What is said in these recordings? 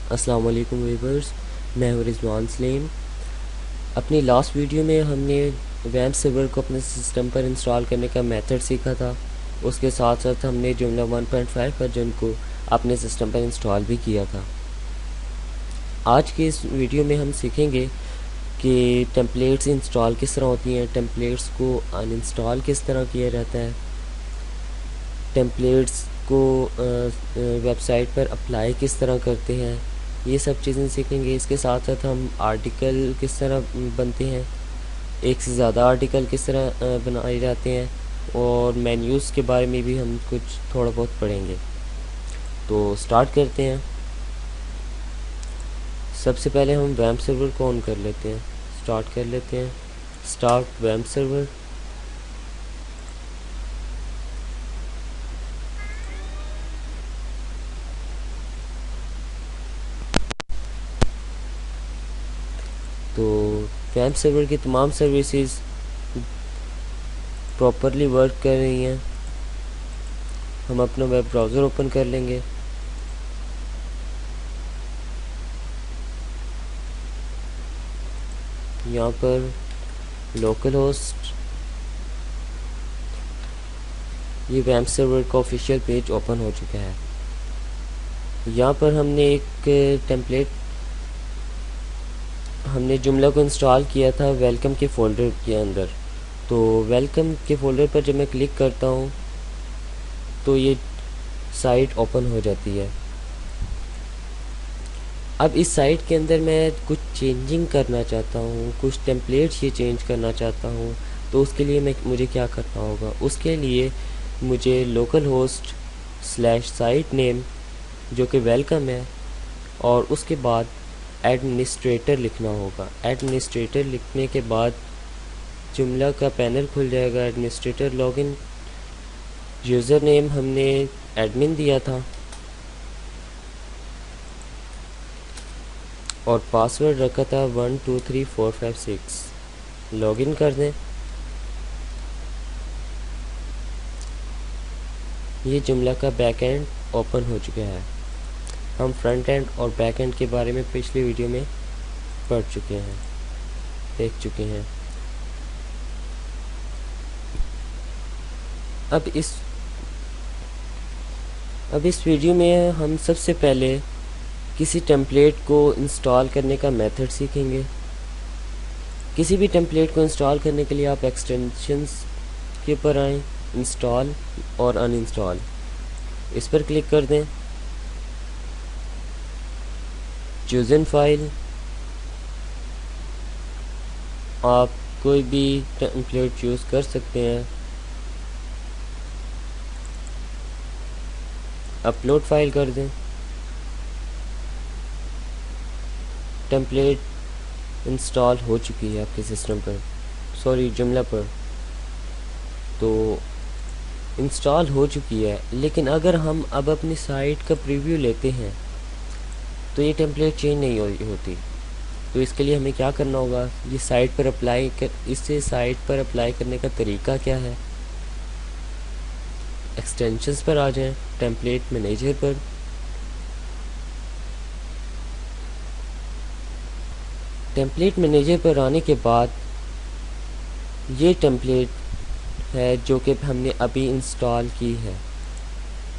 अस्सलाम वालेकुम व्यूअर्स, मैं हूं रिजवान सलीम। अपनी लास्ट वीडियो में हमने वैम्प सर्वर को अपने सिस्टम पर इंस्टॉल करने का मेथड सीखा था। उसके साथ साथ हमने जुमला 1.5 वर्जन को अपने सिस्टम पर इंस्टॉल भी किया था। आज के इस वीडियो में हम सीखेंगे कि टेम्पलेट्स इंस्टॉल किस तरह होती हैं, टेम्पलेट्स को अनइंस्टॉल किस तरह किया जाता है, टेम्पलेट्स को वेबसाइट पर अप्लाई किस तरह करते हैं, ये सब चीज़ें सीखेंगे। इसके साथ साथ हम आर्टिकल किस तरह बनते हैं, एक से ज़्यादा आर्टिकल किस तरह बनाए जाते हैं, और मेन्यूज़ के बारे में भी हम कुछ थोड़ा बहुत पढ़ेंगे। तो स्टार्ट करते हैं। सबसे पहले हम वैम्प सर्वर को ऑन कर लेते हैं, स्टार्ट कर लेते हैं। स्टार्ट वैम्प सर्वर। तो वैम्प सर्वर की तमाम सर्विसेज प्रॉपरली वर्क कर रही हैं। हम अपना वेब ब्राउज़र ओपन कर लेंगे। यहाँ पर लोकल होस्ट, ये वैम्प सर्वर का ऑफिशियल पेज ओपन हो चुका है। यहाँ पर हमने एक टेम्पलेट, हमने जुमला को इंस्टॉल किया था वेलकम के फ़ोल्डर के अंदर। तो वेलकम के फ़ोल्डर पर जब मैं क्लिक करता हूँ तो ये साइट ओपन हो जाती है। अब इस साइट के अंदर मैं कुछ चेंजिंग करना चाहता हूँ, कुछ टेम्पलेट्स ये चेंज करना चाहता हूँ। तो उसके लिए मुझे क्या करना होगा? उसके लिए मुझे local host slash site name जो कि वेलकम है, और उसके बाद एडमिनिस्ट्रेटर लिखना होगा। एडमिनिस्ट्रेटर लिखने के बाद जुमला का पैनल खुल जाएगा। एडमिनिस्ट्रेटर लॉगिन, यूज़र नेम हमने एडमिन दिया था, और पासवर्ड रखा था 123456। लॉगिन कर दें। ये जुमला का बैक एंड ओपन हो चुका है। हम फ्रंट एंड और बैक एंड के बारे में पिछली वीडियो में पढ़ चुके हैं, देख चुके हैं। अब इस वीडियो में हम सबसे पहले किसी टेम्पलेट को इंस्टॉल करने का मेथड सीखेंगे। किसी भी टेम्पलेट को इंस्टॉल करने के लिए आप एक्सटेंशंस के ऊपर आएँ, इंस्टॉल और अनइंस्टॉल, इस पर क्लिक कर दें। चूज़न फाइल, आप कोई भी टेम्पलेट चूज़ कर सकते हैं। अपलोड फाइल कर दें। टेम्पलेट इंस्टॉल हो चुकी है आपके सिस्टम पर, सॉरी जुमला पर, तो इंस्टॉल हो चुकी है। लेकिन अगर हम अब अपनी साइट का प्रीव्यू लेते हैं तो ये टेम्पलेट चेंज नहीं होती। तो इसके लिए हमें क्या करना होगा? ये साइट पर अप्लाई कर, इससे साइट पर अप्लाई करने का तरीका क्या है? एक्सटेंशंस पर आ जाएं, टेम्पलेट मैनेजर पर। टेम्पलेट मैनेजर पर आने के बाद ये टेम्पलेट है जो कि हमने अभी इंस्टॉल की है,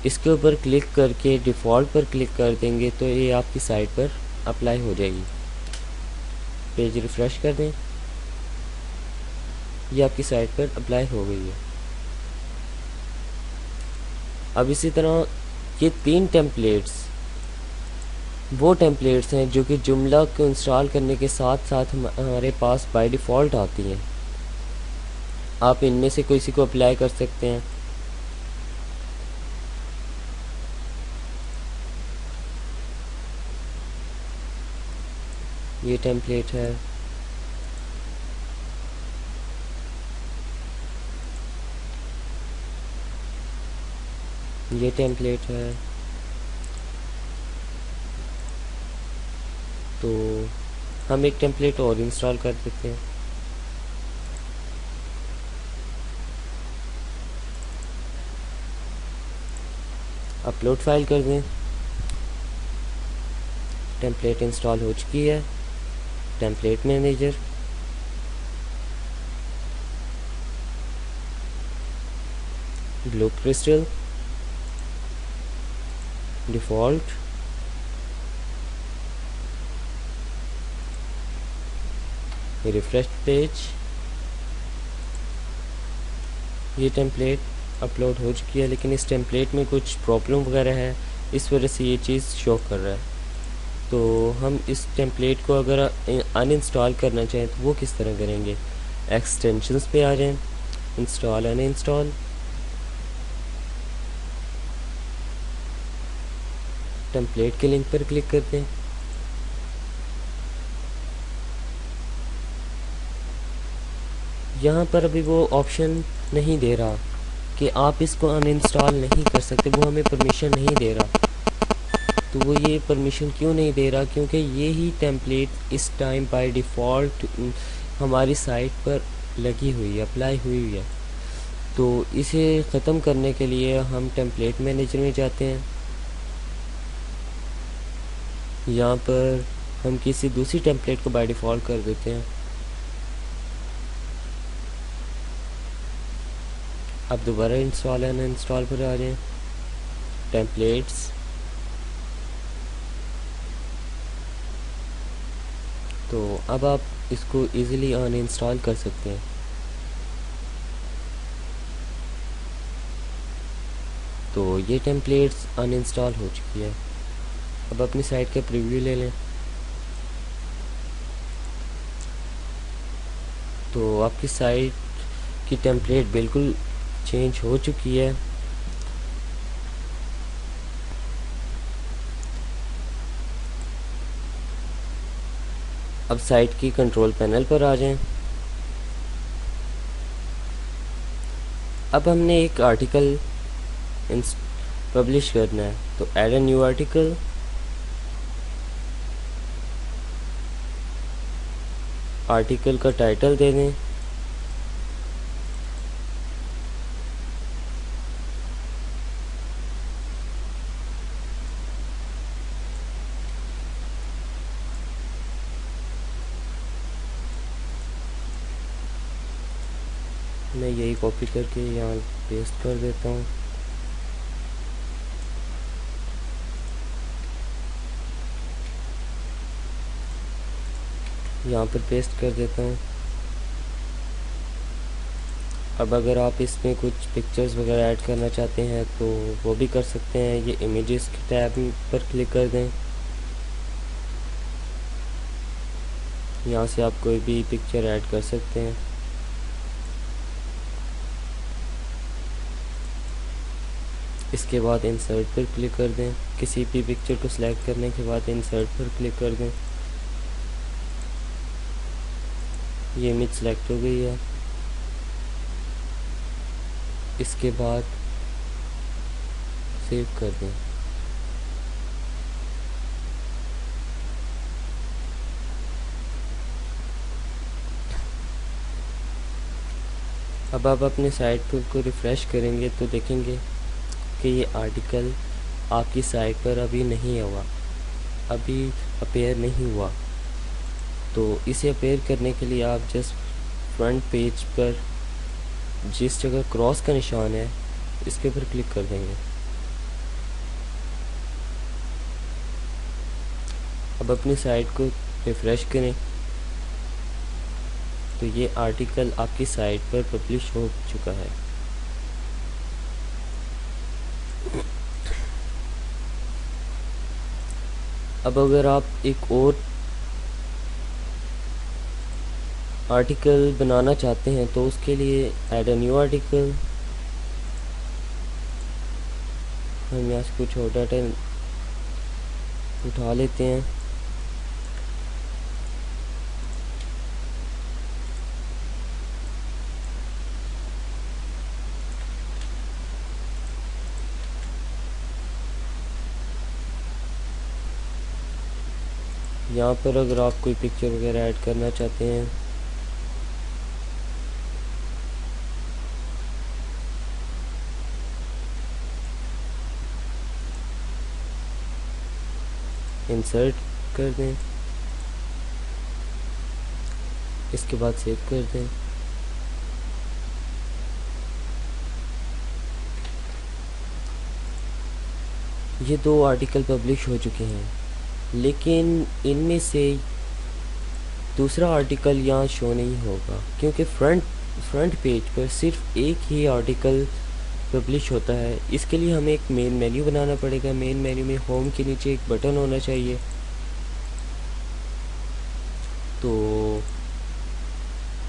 इसके ऊपर क्लिक करके डिफ़ॉल्ट पर क्लिक कर देंगे तो ये आपकी साइट पर अप्लाई हो जाएगी। पेज रिफ़्रेश कर दें, ये आपकी साइट पर अप्लाई हो गई है। अब इसी तरह ये 3 टेम्पलेट्स वो टेम्पलेट्स हैं जो कि जुमला को इंस्टॉल करने के साथ साथ हमारे पास बाय डिफ़ॉल्ट आती हैं। आप इनमें से किसी को अप्लाई कर सकते हैं। ये टेम्पलेट है, ये टेम्पलेट है। तो हम एक टेम्पलेट और इंस्टॉल कर देते हैं। अपलोड फाइल कर दें। टेम्पलेट इंस्टॉल हो चुकी है। Template manager, blue crystal, default, refresh page. ये टेम्पलेट अपलोड हो चुकी है, लेकिन इस टेम्पलेट में कुछ प्रॉब्लम वगैरह है, इस वजह से ये चीज़ शो कर रहा है। तो हम इस टेम्पलेट को अगर अनइंस्टॉल करना चाहें तो वो किस तरह करेंगे? एक्सटेंशंस पे आ जाएं, इंस्टॉल अनइंस्टॉल, टेम्पलेट के लिंक पर क्लिक करते हैं। यहाँ पर अभी वो ऑप्शन नहीं दे रहा कि आप इसको अनइंस्टॉल नहीं कर सकते, वो हमें परमिशन नहीं दे रहा। तो वो ये परमिशन क्यों नहीं दे रहा? क्योंकि ये ही टेम्पलेट इस टाइम बाय डिफ़ॉल्ट हमारी साइट पर लगी हुई है, अप्लाई हुई है। तो इसे ख़त्म करने के लिए हम टेम्पलेट मैनेजर में जाते हैं। यहाँ पर हम किसी दूसरी टेम्पलेट को बाय डिफ़ॉल्ट कर देते हैं। अब दोबारा इंस्टॉल एंड इंस्टॉल पर आ जाएं, टेम्पलेट्स, तो अब आप इसको इजीली अनइंस्टॉल कर सकते हैं। तो ये टेम्पलेट्स अनइंस्टॉल हो चुकी है। अब अपनी साइट का प्रीव्यू ले लें। तो आपकी साइट की टेम्पलेट बिल्कुल चेंज हो चुकी है। अब साइट की कंट्रोल पैनल पर आ जाएं। अब हमने एक आर्टिकल पब्लिश करना है, तो add a new article, article का टाइटल दे दें, मैं यही कॉपी करके यहाँ पेस्ट कर देता हूँ। यहाँ पर पेस्ट कर देता हूँ। अब अगर आप इसमें कुछ पिक्चर्स वगैरह ऐड करना चाहते हैं तो वो भी कर सकते हैं। ये इमेजेस के टैब पर क्लिक कर दें। यहाँ से आप कोई भी पिक्चर ऐड कर सकते हैं। इसके बाद इंसर्ट पर क्लिक कर दें। किसी भी पिक्चर को सिलेक्ट करने के बाद इंसर्ट पर क्लिक कर दें। ये इमेज सेलेक्ट हो गई है। इसके बाद सेव कर दें। अब आप अपने साइट को रिफ़्रेश करेंगे तो देखेंगे कि ये आर्टिकल आपकी साइट पर अभी नहीं हुआ, अभी अपेयर नहीं हुआ। तो इसे अपेयर करने के लिए आप जस्ट फ्रंट पेज पर जिस जगह क्रॉस का निशान है इसके ऊपर क्लिक कर देंगे। अब अपनी साइट को रिफ़्रेश करें तो ये आर्टिकल आपकी साइट पर पब्लिश हो चुका है। अब अगर आप एक और आर्टिकल बनाना चाहते हैं तो उसके लिए ऐड अ न्यू आर्टिकल, हम यहाँ से कुछ और डाटा उठा लेते हैं। यहाँ पर अगर आप कोई पिक्चर वगैरह ऐड करना चाहते हैं इंसर्ट कर दें, इसके बाद सेव कर दें। ये 2 आर्टिकल पब्लिश हो चुके हैं, लेकिन इनमें से दूसरा आर्टिकल यहाँ शो नहीं होगा क्योंकि फ्रंट पेज पर सिर्फ एक ही आर्टिकल पब्लिश होता है। इसके लिए हमें एक मेन मेन्यू बनाना पड़ेगा। मेन मेन्यू में होम के नीचे एक बटन होना चाहिए। तो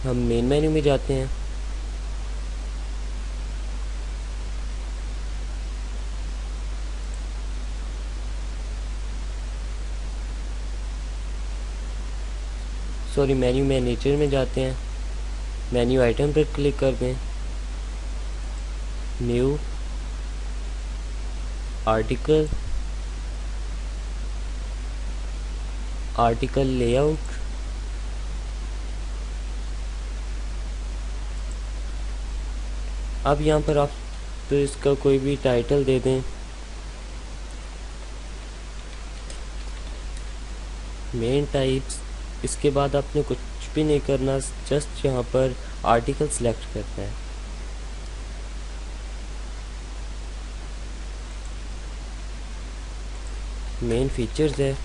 हम मेन मेन्यू में जाते हैं। सॉरी, मेन्यू मैनेजर में जाते हैं। मेन्यू आइटम पर क्लिक कर दें, न्यू आर्टिकल, आर्टिकल लेआउट, अब यहाँ पर आप तो इसका कोई भी टाइटल दे दें, मेन टाइप्स। इसके बाद आपने कुछ भी नहीं करना, जस्ट यहाँ पर आर्टिकल सेलेक्ट करना है। मेन फीचर्स है,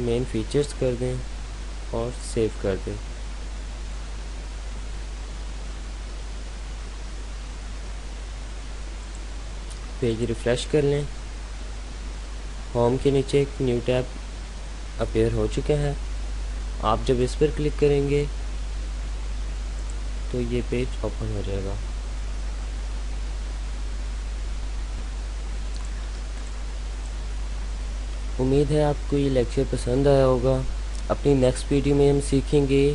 मेन फीचर्स कर दें और सेव कर दें। पेज रिफ्रेश कर लें। होम के नीचे एक न्यू टैब अपीयर हो चुका है। आप जब इस पर क्लिक करेंगे तो ये पेज ओपन हो जाएगा। उम्मीद है आपको ये लेक्चर पसंद आया होगा। अपनी नेक्स्ट वीडियो में हम सीखेंगे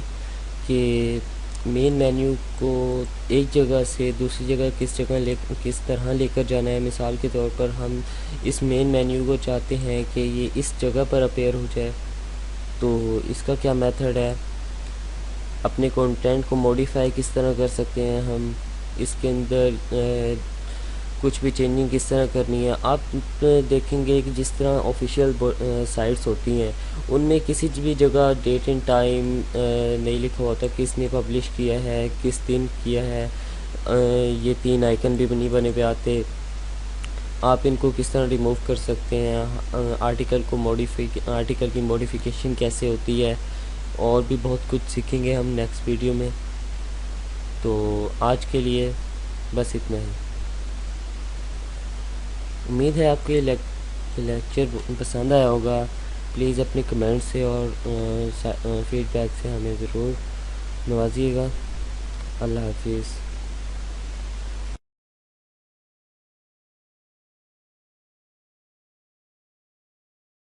कि मेन मेन्यू को एक जगह से दूसरी जगह किस तरह लेकर जाना है। मिसाल के तौर पर हम इस मेन मेन्यू को चाहते हैं कि ये इस जगह पर अपीयर हो जाए, तो इसका क्या मेथड है। अपने कंटेंट को मॉडिफाई किस तरह कर सकते हैं हम, इसके अंदर कुछ भी चेंजिंग किस तरह करनी है। आप देखेंगे कि जिस तरह ऑफिशियल साइट्स होती हैं उनमें किसी भी जगह डेट एंड टाइम नहीं लिखा होता, किसने पब्लिश किया है, किस दिन किया है। ये 3 आइकन भी नहीं बने पे आते। आप इनको किस तरह रिमूव कर सकते हैं, आर्टिकल की मॉडिफिकेशन कैसे होती है, और भी बहुत कुछ सीखेंगे हम नेक्स्ट वीडियो में। तो आज के लिए बस इतना ही। उम्मीद है आपको ये लेक्चर पसंद आया होगा। प्लीज़ अपने कमेंट से और फीडबैक से हमें ज़रूर नवाजिएगा। अल्लाह हाफिज़।